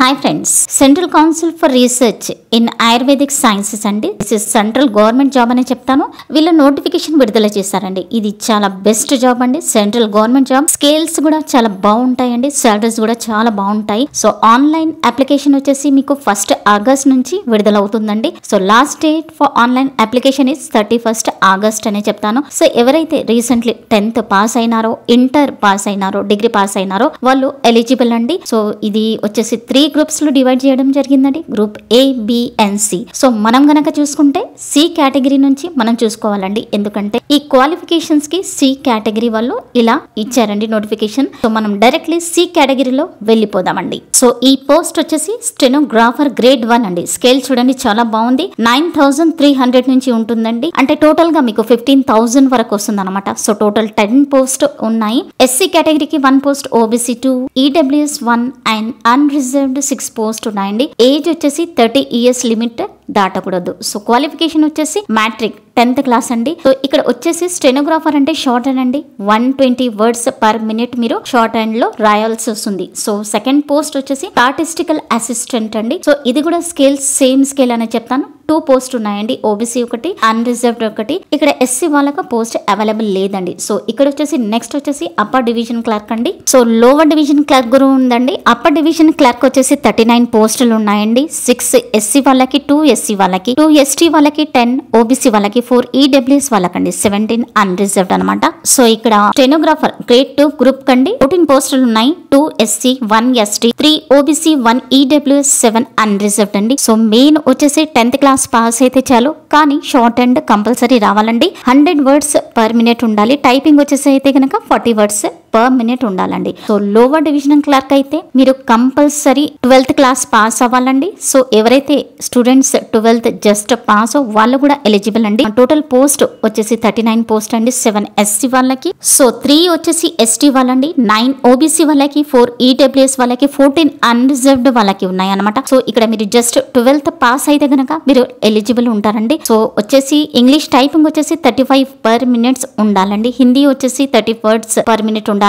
Hi friends, Central Council for Research in Ayurvedic Sciences అండి. This is central government job అని చెప్తాను. వీళ్ళు notification విడుదల చేశారండి. ఇది చాలా బెస్ట్ జాబ్ అండి, సెంట్రల్ గవర్నమెంట్ జాబ్. స్కేల్స్ కూడా చాలా బాగుంటాయండి, సాలరీస్ కూడా చాలా బాగుంటాయి. సో ఆన్లైన్ అప్లికేషన్ వచ్చేసి మీకు 1st ఆగస్ట్ నుంచి విడుదల అవుతుందండి. So last date for online application is 31st August అనే చెప్తాను. సో ఎవరైతే రీసెంట్లీ 10th పాస్ అయినారో, ఇంటర్ పాస్ అయినారో, డిగ్రీ పాస్ అయినారో వాళ్ళు ఎలిజిబుల్ అండి. సో ఇది వచ్చేసి 3 గ్రూప్స్ లో డివైడ్ చేయడం జరిగిందండి. Group A, B and C. So మనం గనక చూసుకుంటే C కేటగిరీ నుంచి మనం చూసుకోవాలండి. ఎందుకంటే ఈ క్వాలిఫికేషన్స్ కి C కేటగిరీ వాళ్ళు ఇలా ఇచ్చారండి నోటిఫికేషన్. సో మనం డైరెక్ట్లీ C కేటగిరీలో వెళ్ళిపోదామండి. సో ఈ పోస్ట్ వచ్చేసి స్టెనోగ్రాఫర్ గ్రేడ్ 1 అండి. స్కేల్ చూడండి చాలా బాగుంది. 9300 నుంచి ఉంటుందండి. అంటే టోటల్ గా మీకు 15,000 వరకు వస్తుంది అనమాట. సో టోటల్ 10 పోస్ట్ ఉన్నాయి. SC కేటగిరీకి 1 post, OBC 2, EWS 1 and unreserved 6 post ఉన్నాయండి. ఏజ్ వచ్చేసి 30 years లిమిట్ దాటకూడదు. సో క్వాలిఫికేషన్ వచ్చేసి మ్యాట్రిక్ 10th క్లాస్ అండి. సో ఇక్కడ వచ్చేసి స్టెనోగ్రాఫర్ అంటే షార్ట్ హ్యాండ్ అండి. 120 words per minute మీరు షార్ట్ హ్యాండ్ లో రాయాల్సి వస్తుంది. సో సెకండ్ పోస్ట్ వచ్చేసి స్టాటిస్టికల్ అసిస్టెంట్ అండి. సో ఇది కూడా స్కేల్ సేమ్ స్కేల్ అనే చెప్తాను. 2 పోస్ట్ ఉన్నాయండి. OBC ఒకటి, అన్రిజర్వ్డ్ ఒకటి. ఇక్కడ SC వాళ్ళకి పోస్ట్ అవైలబుల్ లేదండి. సో ఇక్కడ వచ్చేసి నెక్స్ట్ వచ్చేసి అప్పర్ డివిజన్ క్లర్క్ అండి. సో లోవర్ డివిజన్ క్లర్క్ కూడా ఉందండి. అప్పర్ డివిజన్ క్లర్క్ వచ్చేసి 39 పోస్టులు ఉన్నాయండి. 6 SC వాళ్ళకి, 2 SC వాళ్ళకి, 2 ST వాళ్ళకి, 10 OBC వాళ్ళకి, 4 EWS వాళ్ళకండి, 17 అన్రిజర్వ్డ్ అనమాట. సో ఇక్కడ స్టెనోగ్రాఫర్ గ్రేడ్ 2 గ్రూప్ కండి 14 పోస్టులు ఉన్నాయి. 2 SC, 1 ST, 3 OBC, 1 EWS, 7 unreserved అండి. సో మెయిన్ వచ్చేసి 10th క్లాస్ పాస్ అయితే చాలు, కానీ షార్ట్ హ్యాండ్ కంపల్సరీ రావాలండి. 100 words per minute ఉండాలి. టైపింగ్ వచ్చేసి అయితే కనుక 40 words per minute ఉండాలండి. సో లోవర్ డివిజన్ క్లర్క్ అయితే మీరు కంపల్సరీ 12th క్లాస్ పాస్ అవ్వాలండి. సో ఎవరైతే స్టూడెంట్స్ 12th జస్ట్ పాస్ వాళ్ళు కూడా ఎలిజిబుల్ అండి. టోటల్ పోస్ట్ వచ్చేసి 39 పోస్ట్ అండి. 7 SC వాళ్ళకి, సో 3 వచ్చేసి ST వాళ్ళండి, 9 OBC వాళ్ళకి, 4 EWS వాళ్ళకి, 14 అన్రిజర్వ్డ్ వాళ్ళకి ఉన్నాయి అనమాట. సో ఇక్కడ మీరు జస్ట్ 12th పాస్ అయితే కనుక మీరు ఎలిజిబుల్ ఉంటారండి. సో వచ్చేసి ఇంగ్లీష్ టైపింగ్ వచ్చేసి 35 per minute ఉండాలండి. హిందీ వచ్చేసి 30 words per minute ఉండాలన్నమాట.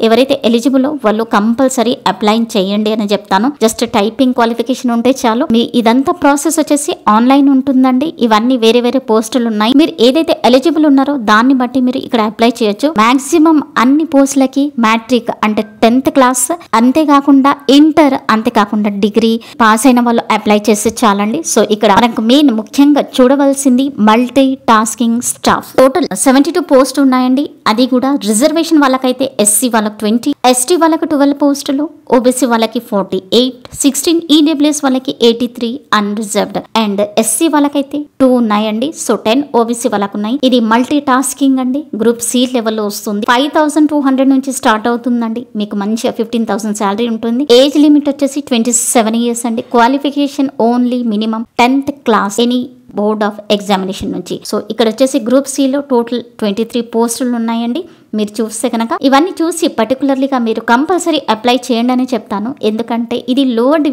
ఎవరైతే ఎలిజిబుల్ వాళ్ళు కంపల్సరీ అప్లై చేయండి అని చెప్తాను. జస్ట్ టైపింగ్ క్వాలిఫికేషన్ ఉంటే చాలు. మీ ఇదంతా ప్రాసెస్ వచ్చేసి ఆన్లైన్ ఉంటుందండి. ఇవన్నీ వేరే వేరే పోస్టులు ఉన్నాయి. మీరు ఏదైతే ఎలిజిబుల్ ఉన్నారో దాన్ని బట్టి మీరు ఇక్కడ అప్లై చేయొచ్చు. మాక్సిమం అన్ని పోస్టులకి మ్యాట్రిక్ అంటే 10th క్లాస్, అంతేకాకుండా ఇంటర్, అంతేకాకుండా డిగ్రీ పాస్ అయిన వాళ్ళు అప్లై చేస్తే చాలండి. సో ఇక్కడ మనకు మెయిన్ ముఖ్యంగా చూడవలసింది multitasking staff. Total 72 post ఉన్నాయండి. అది కూడా రిజర్వేషన్ వాళ్ళకైతే SC వాళ్ళకి 20, ST వాళ్ళకి 12 పోస్టులు, OBC వాళ్ళకి 48, 16 EWS వాళ్ళకి 83 అన్రిజర్వ్డ్ అండ్ SC వాళ్ళకైతే 2 ఉన్నాయండి. సో 10 OBC వాళ్ళకు ఉన్నాయి. ఇది మల్టీ టాస్కింగ్ అండి. గ్రూప్ C లెవెల్లో వస్తుంది. 5200 నుంచి స్టార్ట్ అవుతుందండి. మీకు మంచిగా 15,000 శాలరీ ఉంటుంది. ఏజ్ లిమిట్ వచ్చేసి 27 years అండి. Qualification only minimum 10th class any board of examination నుంచి. సో ఇక్కడ వచ్చేసి గ్రూప్ C లో టోటల్ 23 పోస్టులు ఉన్నాయండి. మీరు చూస్తే కనుక ఇవన్నీ చూసి పర్టికులర్లీగా మీరు కంపల్సరీ అప్లై చేయండి అని చెప్తాను. ఎందుకంటే ఇది లోవర్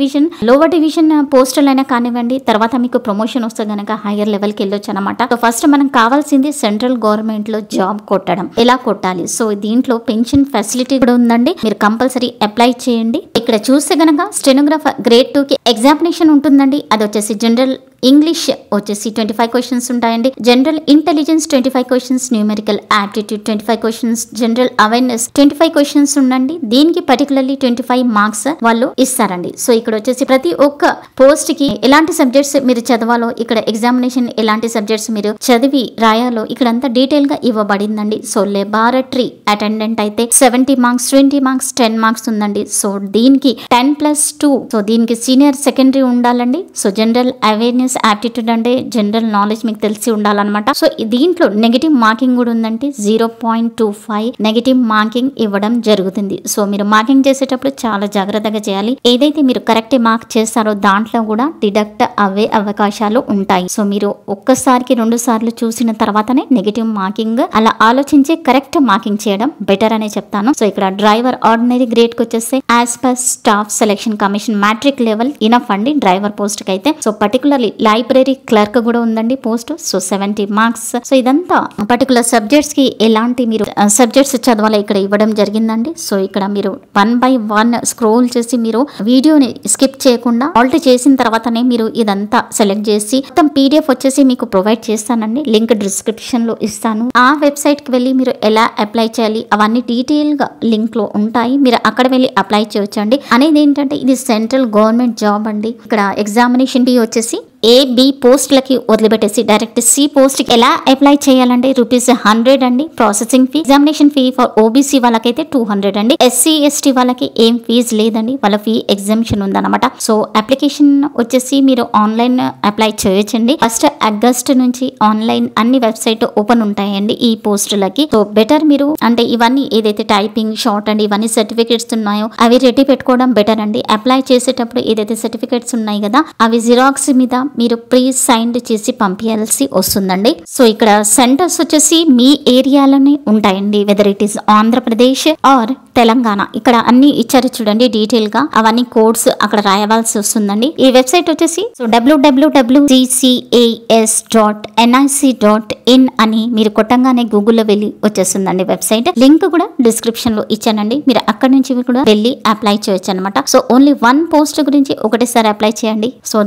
డివిజన్ పోస్టులు అయినా కానివ్వండి, తర్వాత మీకు ప్రమోషన్ వస్తే కనుక హైయర్ లెవెల్కి వెళ్ళొచ్చు అనమాట. సో ఫస్ట్ మనం కావాల్సింది సెంట్రల్ గవర్నమెంట్ లో జాబ్ కొట్టడం. ఎలా కొట్టాలి? సో దీంట్లో పెన్షన్ ఫెసిలిటీ కూడా ఉందండి. మీరు కంపల్సరీ అప్లై చేయండి. ఇక్కడ చూస్తే కనుక స్టెనోగ్రాఫర్ గ్రేడ్ 2 కి ఎగ్జామినేషన్ ఉంటుందండి. అది వచ్చేసి జనరల్ ఇంగ్లీష్ వచ్చేసి 25 క్వశ్చన్స్ ఉంటాయండి. General intelligence 25 questions, numerical aptitude 25 questions, general awareness 25 questions ఉండండి. దీనికి పర్టికులర్లీ 25 మార్క్స్ వాళ్ళు ఇస్తారండి. సో ఇక్కడ వచ్చేసి ప్రతి ఒక్క పోస్ట్ కి ఎలాంటి సబ్జెక్ట్స్ మీరు చదవాలో, ఇక్కడ ఎగ్జామినేషన్ ఎలాంటి సబ్జెక్ట్స్ మీరు చదివి రాయాలో ఇక్కడ అంతా డీటెయిల్ గా ఇవ్వబడిందండి. సో లెబారెటరీ అటెండెంట్ అయితే 70 మార్క్స్, 20 మార్క్స్, 10 మార్క్స్ ఉందండి. సో దీనికి 10+2. సో దీనికి సీనియర్ సెకండరీ ఉండాలండి. సో జనరల్ అవేర్నెస్ యాప్టిట్యూడ్ అంటే జనరల్ నాలెడ్జ్ మీకు తెలిసి ఉండాలన్నమాట. సో దీంట్లో నెగిటివ్ మార్కింగ్ కూడా ఉందంటే 0.25 నెగిటివ్ మార్కింగ్ ఇవ్వడం జరుగుతుంది. సో మీరు మార్కింగ్ చేసేటప్పుడు చాలా జాగ్రత్తగా చేయాలి. ఏదైతే మీరు కరెక్ట్ మార్క్ చేస్తారో దాంట్లో కూడా డిడక్ట్ అవే అవకాశాలు ఉంటాయి. సో మీరు ఒక్కసారికి 2 సార్లు చూసిన తర్వాతనే నెగిటివ్ మార్కింగ్ అలా ఆలోచించి కరెక్ట్ మార్కింగ్ చేయడం బెటర్ అనే చెప్తాను. సో ఇక్కడ డ్రైవర్ ఆర్డినరీ గ్రేడ్ కి వచ్చేస్తే as per staff selection commission matric level enough అండి డ్రైవర్ పోస్ట్ కి అయితే. సో పర్టికులర్లీ లైబ్రరీ క్లర్క్ కూడా ఉందండి పోస్ట్. So 70 marks. సో ఇదంతా పర్టికులర్ సబ్జెక్ట్స్ కి ఎలాంటి మీరు సబ్జెక్ట్స్ చదవాలో ఇక్కడ ఇవ్వడం జరిగిందండి. సో ఇక్కడ మీరు 1 by 1 స్క్రోల్ చేసి మీరు వీడియోని స్కిప్ చేయకుండా ఆల్ట్ చేసిన తర్వాతనే మీరు ఇదంతా సెలెక్ట్ చేసి మొత్తం పీడిఎఫ్ వచ్చేసి మీకు ప్రొవైడ్ చేస్తానండి. లింక్ డిస్క్రిప్షన్ లో ఇస్తాను. ఆ వెబ్సైట్ కి వెళ్ళి మీరు ఎలా అప్లై చేయాలి అవన్నీ డీటెయిల్ గా లింక్ లో ఉంటాయి. మీరు అక్కడ వెళ్ళి అప్లై చేయొచ్చండి. అనేది ఏంటంటే ఇది సెంట్రల్ గవర్నమెంట్ జాబ్ అండి. ఇక్కడ ఎగ్జామినేషన్ ఫీ వచ్చేసి A-B పోస్టులకి వదిలిపెట్టేసి డైరెక్ట్ C పోస్ట్ కి ఎలా అప్లై చేయాలంటే ₹100 అండి processing fee. Examination fee for OBC వాళ్ళకైతే 200 అండి. SC/ST వాళ్ళకి ఏం ఫీజు లేదండి, వాళ్ళ ఫీ ఎగ్జామ్షన్ ఉందన్నమాట. సో అప్లికేషన్ వచ్చేసి మీరు ఆన్లైన్ అప్లై చేయొచ్చండి. 1 ఆగస్ట్ నుంచి ఆన్లైన్ అన్ని వెబ్సైట్ ఓపెన్ ఉంటాయండి ఈ పోస్టులకి. సో బెటర్ మీరు అంటే ఇవన్నీ ఏదైతే టైపింగ్, షార్ట్ అండ్ ఇవన్నీ సర్టిఫికేట్స్ ఉన్నాయో అవి రెడీ పెట్టుకోవడం బెటర్ అండి. అప్లై చేసేటప్పుడు ఏదైతే సర్టిఫికేట్స్ ఉన్నాయి కదా అవి జిరాక్స్ మీద మీరు ప్రీ సైన్డ్ చేసి పంపించాల్సి వస్తుందండి. సో ఇక్కడ సెంటర్స్ వచ్చేసి మీ ఏరియాలోనే ఉంటాయండి, whether it is Andhra Pradesh or Telangana. ఇక్కడ అన్ని ఇచ్చారు చూడండి డీటెయిల్ గా, అవన్నీ కోడ్స్ అక్కడ రాయవలసి వస్తుందండి. ఈ వెబ్సైట్ వచ్చేసి www.gcas.nic.in అని మీరు కొట్టంగానే గూగుల్లో వెళ్ళి వచ్చేస్తుందండి వెబ్సైట్. లింక్ కూడా డిస్క్రిప్షన్ లో ఇచ్చానండి. మీరు అక్కడ నుంచి కూడా వెళ్ళి అప్లై చేయొచ్చు అనమాట. సో ఓన్లీ 1 పోస్ట్ గురించి ఒకటేసారి అప్లై చేయండి. సో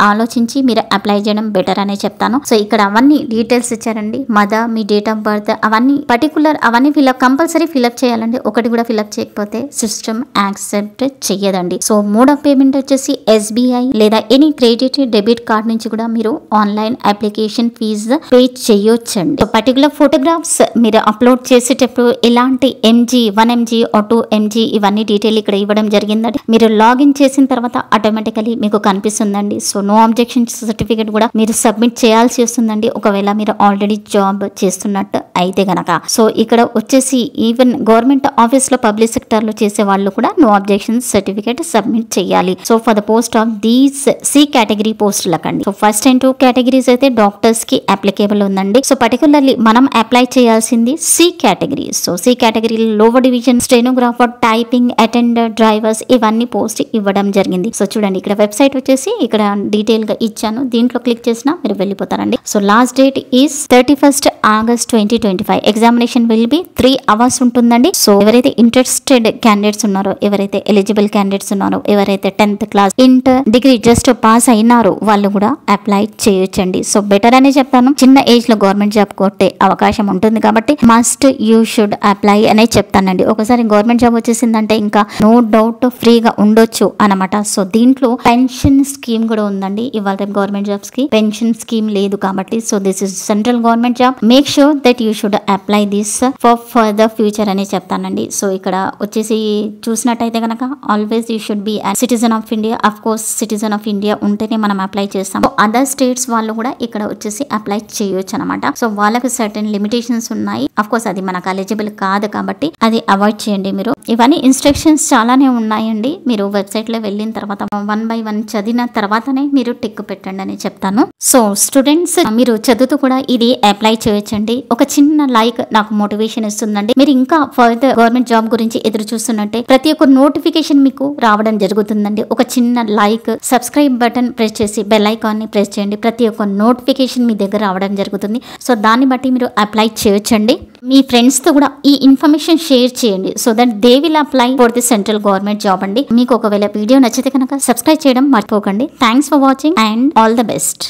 ఆలోచించి మీరు అప్లై చేయడం బెటర్ అనే చెప్తాను. సో ఇక్కడ అవన్నీ డీటెయిల్స్ ఇచ్చారండి. మదర్, మీ డేట్ ఆఫ్ బర్త్, అవన్నీ పర్టికులర్ అవన్నీ కంపల్సరీ ఫిల్అప్ చేయాలండి. ఒకటి కూడా ఫిల్అప్ చేయకపోతే సిస్టమ్ యాక్సెప్ట్ చెయ్యదండి. సో మోడ్ ఆఫ్ పేమెంట్ వచ్చేసి SBI లేదా ఎనీ క్రెడిట్ డెబిట్ కార్డ్ నుంచి కూడా మీరు ఆన్లైన్ అప్లికేషన్ ఫీజు పే చేయొచ్చండి. సో పర్టికులర్ ఫోటోగ్రాఫ్స్ మీరు అప్లోడ్ చేసేటప్పుడు ఎలాంటి MG 1 MG or 2 MG ఇవన్నీ డీటెయిల్ ఇక్కడ ఇవ్వడం జరిగిందండి. మీరు లాగిన్ చేసిన తర్వాత ఆటోమేటికలీ మీకు కనిపిస్తుందండి. సో నో అబ్జెక్షన్ సర్టిఫికేట్ కూడా మీరు సబ్మిట్ చేయాల్సి వస్తుందండి ఒకవేళ మీరు ఆల్రెడీ జాబ్ చేస్తున్నట్టు అయితే గనక. సో ఇక్కడ వచ్చేసి ఈవెన్ గవర్నమెంట్ ఆఫీస్ లో పబ్లిక్ సెక్టర్ లో చేసే వాళ్ళు కూడా నో అబ్జెక్షన్ సర్టిఫికేట్ సబ్మిట్ చేయాలి. So for the post of these C category పోస్టులకండి. సో ఫస్ట్ అండ్ 2 కేటగిరీస్ అయితే డాక్టర్స్ కి అప్లికేబుల్ ఉందండి. సో పర్టికులర్లీ మనం అప్లై చేయాల్సింది C category. So C category lower division stenographer, typing attender, drivers ఇవన్నీ post ఇవ్వడం జరిగింది. సో చూడండి ఇక్కడ వెబ్సైట్ వచ్చేసి ఇక్కడ డీటెయిల్ గా ఇచ్చాను. దీంట్లో క్లిక్ చేసినా మీరు వెళ్ళిపోతారండి. So last date is 31st August 2025. Examination will be 3 hours ఉంటుందండి. సో ఎవరైతే ఇంట్రెస్టెడ్ క్యాండిడేట్స్ ఉన్నారో, ఎవరైతే ఎలిజిబుల్ క్యాండిడేట్స్ ఉన్నారో, ఎవరైతే 10th class inter degree just pass అయినారో వాళ్ళు కూడా అప్లై చేయొచ్చండి. సో బెటర్ అనే చెప్తాను. చిన్న ఏజ్ లో గవర్నమెంట్ జాబ్ కొట్టే అవకాశం ఉంటుంది కాబట్టి మస్ట్ యూ షుడ్ అప్లై అనే చెప్తానండి. ఒకసారి గవర్నమెంట్ జాబ్ వచ్చేసిందంటే ఇంకా నో డౌట్ ఫ్రీగా ఉండొచ్చు అనమాట. సో దీంట్లో పెన్షన్ స్కీమ్ కూడా ఉందండి. ఇవాళ గవర్నమెంట్ జాబ్స్ కి పెన్షన్ స్కీమ్ లేదు కాబట్టి so this is central government job. Make sure that you should apply this for the future అని చెప్తానండి. సో ఇక్కడ వచ్చేసి చూసినట్టయితే కనుక always you should be citizen of India. Of course citizen of India ఉంటేనే మనం అప్లై చేస్తాం. అదర్ స్టేట్స్ వాళ్ళు కూడా ఇక్కడ వచ్చేసి అప్లై చేయొచ్చు అనమాట. సో వాళ్ళకి సర్టెన్ లిమిటేషన్స్ ఉన్నాయి. అఫ్ కోర్స్ అది మనకు ఎలిజిబుల్ కాదు కాబట్టి అది అవాయిడ్ చేయండి మీరు. ఇవన్నీ ఇన్స్ట్రక్షన్స్ చాలానే ఉన్నాయండి. మీరు వెబ్సైట్ లో వెళ్ళిన తర్వాత 1 by 1 చదివిన తర్వాతనే మీరు టిక్ పెట్టండి అని చెప్తాను. సో స్టూడెంట్స్ మీరు చదువుతూ కూడా ఇది అప్లై చేయొచ్చండి. ఒక చిన్న లైక్ నాకు మోటివేషన్ ఇస్తుందండి. మీరు ఇంకా ఫర్దర్ గవర్నమెంట్ జాబ్ గురించి ఎదురు చూస్తున్నట్టే ప్రతి ఒక్క నోటిఫికేషన్ మీకు రావడం జరుగుతుందండి. ఒక చిన్న లైక్, సబ్స్క్రైబ్ బటన్ ప్రెస్ చేసి బెల్ ఐకాన్ ని ప్రెస్ చేయండి. ప్రతి ఒక్క నోటిఫికేషన్ మీ దగ్గర రావడం జరుగుతుంది. సో దాన్ని బట్టి మీరు అప్లై చేయొచ్చండి. మీ ఫ్రెండ్స్ తో కూడా ఈ ఇన్ఫర్మేషన్ షేర్ చేయండి. So that they will apply for the central government job అండి. మీకు ఒకవేళ వీడియో నచ్చితే కనుక సబ్స్క్రైబ్ చేయడం మర్చిపోకండి. Thanks for watching and all the best.